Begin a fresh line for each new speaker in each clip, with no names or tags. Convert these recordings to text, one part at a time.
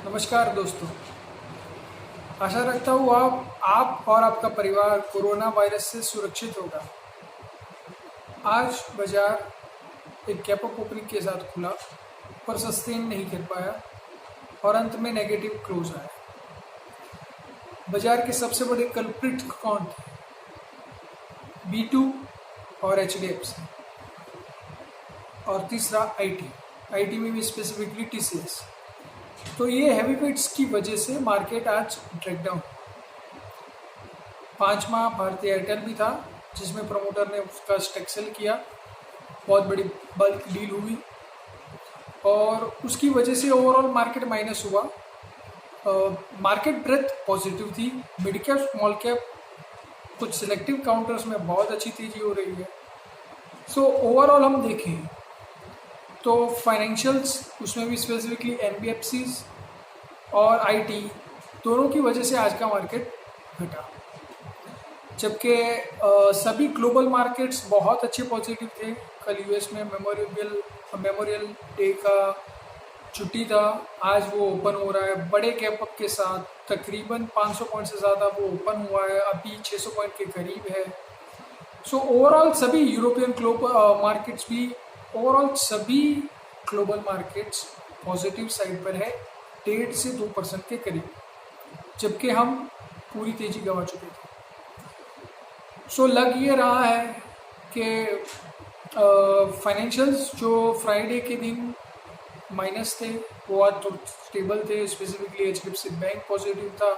नमस्कार दोस्तों। आशा रखता हूँ आप और आपका परिवार कोरोना वायरस से सुरक्षित होगा। आज बाजार एक गैप अप ओपनिंग के साथ खुला पर सस्टेन नहीं कर पाया और अंत में नेगेटिव क्लोज आया। बाजार के सबसे बड़े कल्प्रिट कौन थे? B2 और HDFC और तीसरा IT में भी स्पेसिफिकली TCS। तो ये हैवी वेट्स की वजह से मार्केट आज ड्रैग डाउन। पांचवा भारतीय एयरटेल भी था जिसमें प्रमोटर ने उसका स्टेक सेल किया, बहुत बड़ी बल्क डील हुई और उसकी वजह से ओवरऑल मार्केट माइनस हुआ। मार्केट ब्रेथ पॉजिटिव थी, मिड कैप स्मॉल कैप कुछ सिलेक्टिव काउंटर्स में बहुत अच्छी तेजी हो रही है। सो ओवरऑल हम देखें तो फाइनेंशियल्स, उसमें भी स्पेसिफिकली NBFCs और IT दोनों की वजह से आज का मार्केट घटा, जबकि सभी ग्लोबल मार्केट्स बहुत अच्छे पॉजिटिव थे। कल US में मेमोरियल डे का छुट्टी था, आज वो ओपन हो रहा है बड़े गैप अप के साथ, तकरीबन 500 पॉइंट से ज़्यादा वो ओपन हुआ है, अभी 600 पॉइंट के करीब है। सो ओवरऑल सभी यूरोपियन ग्लोबल मार्केट्स भी, ओवरऑल सभी ग्लोबल मार्केट्स पॉजिटिव साइड पर है, 1.5 से 2% के करीब, जबकि हम पूरी तेजी गंवा चुके थे। सो लग ये रहा है कि फाइनेंशियल्स जो फ्राइडे के दिन माइनस थे वो आज तो स्टेबल थे, स्पेसिफिकली HDFC बैंक पॉजिटिव था,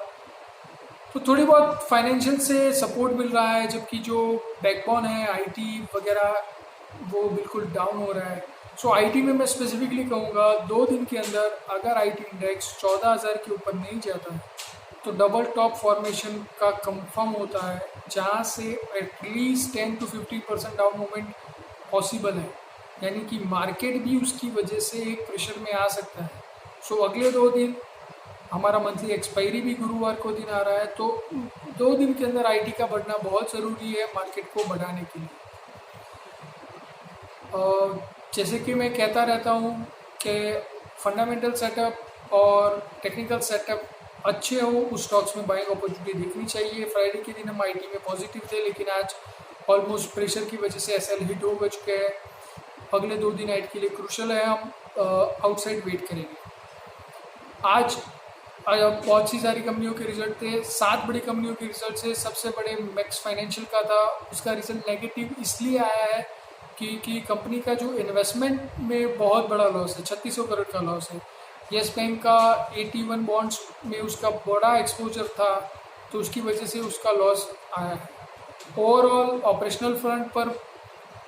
तो थोड़ी बहुत फाइनेंशियल से सपोर्ट मिल रहा है, जबकि जो बैकबोन है IT वगैरह वो बिल्कुल डाउन हो रहा है। सो IT में मैं स्पेसिफिकली कहूँगा 2 दिन के अंदर अगर IT इंडेक्स 14,000 के ऊपर नहीं जाता है तो डबल टॉप फॉर्मेशन का कंफर्म होता है, जहाँ से at least 10 to 15% down movement possible है, यानी कि मार्केट भी उसकी वजह से एक प्रेशर में आ सकता है। सो अगले 2 दिन हमारा मंथली एक्सपायरी भी गुरुवार को दिन आ रहा है, तो 2 दिन के अंदर IT का बढ़ना बहुत ज़रूरी है मार्केट को बढ़ाने के लिए। जैसे कि मैं कहता रहता हूँ कि फंडामेंटल सेटअप और टेक्निकल सेटअप अच्छे हो उस स्टॉक्स में बाइंग अपॉर्चुनिटी देखनी चाहिए। फ्राइडे के दिन हम IT में पॉजिटिव थे, लेकिन आज ऑलमोस्ट प्रेशर की वजह से SL हिट हो चुके हैं। अगले 2 दिन IT के लिए क्रूशल है, हम आउटसाइड वेट करेंगे। आज बहुत सी सारी कंपनियों के रिजल्ट थे, 7 बड़ी कंपनियों के रिजल्ट से सबसे बड़े मैक्स फाइनेंशियल का था, उसका रिजल्ट नेगेटिव इसलिए आया है कि कंपनी का जो इन्वेस्टमेंट में बहुत बड़ा लॉस है, 3600 करोड़ का लॉस है। येस बैंक का 81 बॉन्ड्स में उसका बड़ा एक्सपोजर था, तो उसकी वजह से उसका लॉस आया है। ओवरऑल ऑपरेशनल फ्रंट पर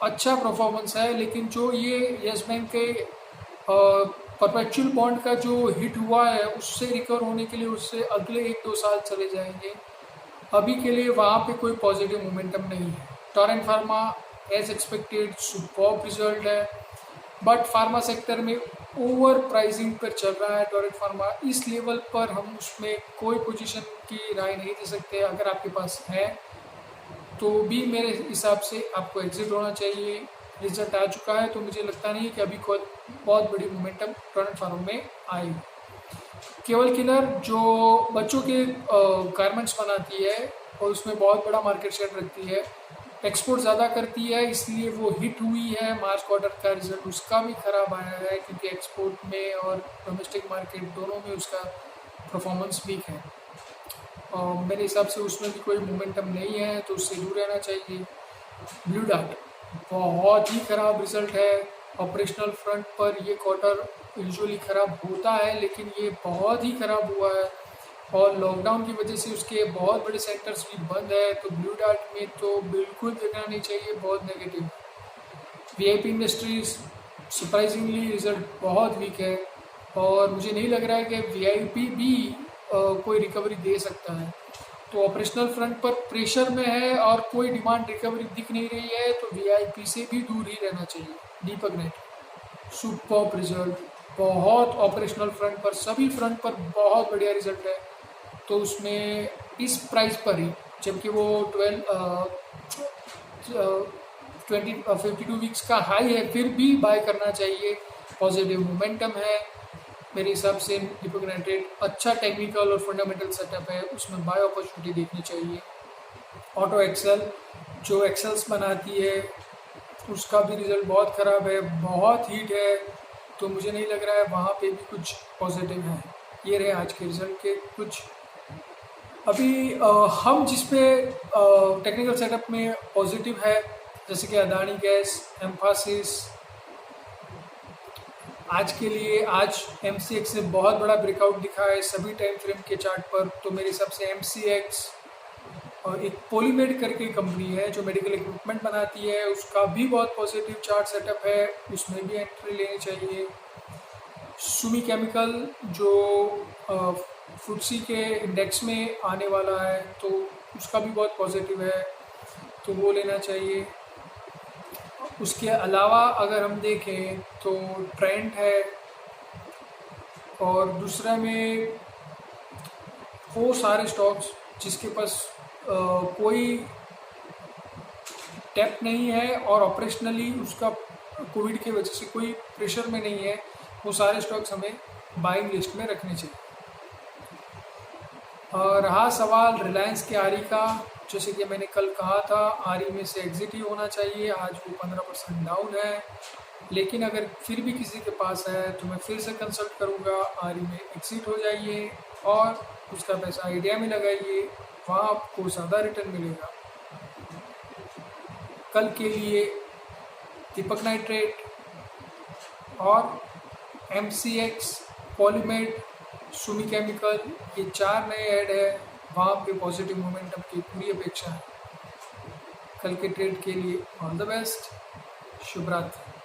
अच्छा परफॉर्मेंस है, लेकिन जो ये येस बैंक के परपेचुअल बॉन्ड का जो हिट हुआ है उससे रिकवर होने के लिए उससे अगले 1-2 साल चले जाएंगे। अभी के लिए वहाँ पे कोई पॉजिटिव मोमेंटम नहीं है। Torrent Pharma as expected superb result है, बट फार्मा सेक्टर में ओवर प्राइसिंग पर चल रहा है टोरेंट फार्मा। इस लेवल पर हम उसमें कोई पोजीशन की राय नहीं दे सकते। अगर आपके पास है तो भी मेरे हिसाब से आपको एग्जिट होना चाहिए। रिजल्ट आ चुका है तो मुझे लगता नहीं कि अभी कोई बहुत बड़ी मोमेंटम टोरेंट फार्मा में आएगी। केवल किलर जो बच्चों के गारमेंट्स बनाती है और उसमें बहुत बड़ा मार्केट शेयर रखती है, एक्सपोर्ट ज़्यादा करती है, इसलिए वो हिट हुई है। मार्च क्वार्टर का रिजल्ट उसका भी ख़राब आया है, क्योंकि एक्सपोर्ट में और डोमेस्टिक मार्केट दोनों में उसका परफॉर्मेंस वीक है। और मेरे हिसाब से उसमें भी कोई मोमेंटम नहीं है, तो उससे दूर रहना चाहिए। ब्लू डार्ट बहुत ही ख़राब रिजल्ट है। ऑपरेशनल फ्रंट पर ये क्वार्टर यूजुअली ख़राब होता है, लेकिन ये बहुत ही ख़राब हुआ है और लॉकडाउन की वजह से उसके बहुत बड़े सेंटर्स भी बंद है, तो ब्लू डार्ट में तो बिल्कुल देखना नहीं चाहिए, बहुत negative. VIP industries surprisingly result बहुत वीक है और मुझे नहीं लग रहा है कि VIP भी कोई रिकवरी दे सकता है। तो ऑपरेशनल फ्रंट पर प्रेशर में है और कोई डिमांड रिकवरी दिख नहीं रही है, तो VIP से भी दूर ही रहना चाहिए। दीपक नेट सुपर्ब रिजल्ट, बहुत ऑपरेशनल फ्रंट पर, सभी फ्रंट पर बहुत बढ़िया रिजल्ट है, तो उसमें इस प्राइस पर ही, जबकि वो 52 वीक्स का हाई है, फिर भी बाय करना चाहिए। पॉजिटिव मोमेंटम है। मेरे हिसाब से दीपक नाइट्रेट अच्छा टेक्निकल और फंडामेंटल सेटअप है, उसमें बाय अपॉर्चुनिटी देखनी चाहिए। ऑटो एक्सेल जो एक्सेल्स बनाती है उसका भी रिज़ल्ट बहुत ख़राब है, बहुत हीट है, तो मुझे नहीं लग रहा है वहाँ पे भी कुछ पॉजिटिव है। ये रहे आज के रिज़ल्ट के कुछ। अभी हम जिस पे टेक्निकल सेटअप में पॉजिटिव है, जैसे कि अदानी गैस, एम्फासिस, आज के लिए आज एमसीएक्स ने बहुत बड़ा ब्रेकआउट दिखा है सभी टाइम फ्रेम के चार्ट पर, तो मेरे हिसाब से एमसीएक्स और एक पॉलीमेड करके कंपनी है जो मेडिकल इक्विपमेंट बनाती है, उसका भी बहुत पॉजिटिव चार्ट सेटअप है, उसमें भी एंट्री लेनी चाहिए। सुमी केमिकल जो फुटसी के इंडेक्स में आने वाला है, तो उसका भी बहुत पॉजिटिव है, तो वो लेना चाहिए। उसके अलावा अगर हम देखें तो ट्रेंड है, और दूसरा में वो सारे स्टॉक्स जिसके पास कोई टैप नहीं है और ऑपरेशनली उसका कोविड की वजह से कोई प्रेशर में नहीं है, वो सारे स्टॉक्स हमें बाइंग लिस्ट में रखने चाहिए। रहा सवाल रिलायंस के आरई का, जैसे कि मैंने कल कहा था आरई में से एग्जिट ही होना चाहिए, आज वो 15% डाउन है, लेकिन अगर फिर भी किसी के पास है तो मैं फिर से कंसल्ट करूँगा, आरई में एग्जिट हो जाइए और उसका पैसा आइडिया में लगाइए, वहाँ आपको ज़्यादा रिटर्न मिलेगा। कल के लिए दीपक नाइट्रेट और एमसीएक्स, पॉलीमेड, सुमी केमिकल, ये 4 नए ऐड है, वहाँ पे पॉजिटिव मोमेंटम की पूरी अपेक्षा है। कल के ट्रेड के लिए ऑल द बेस्ट, शुभ रात्रि।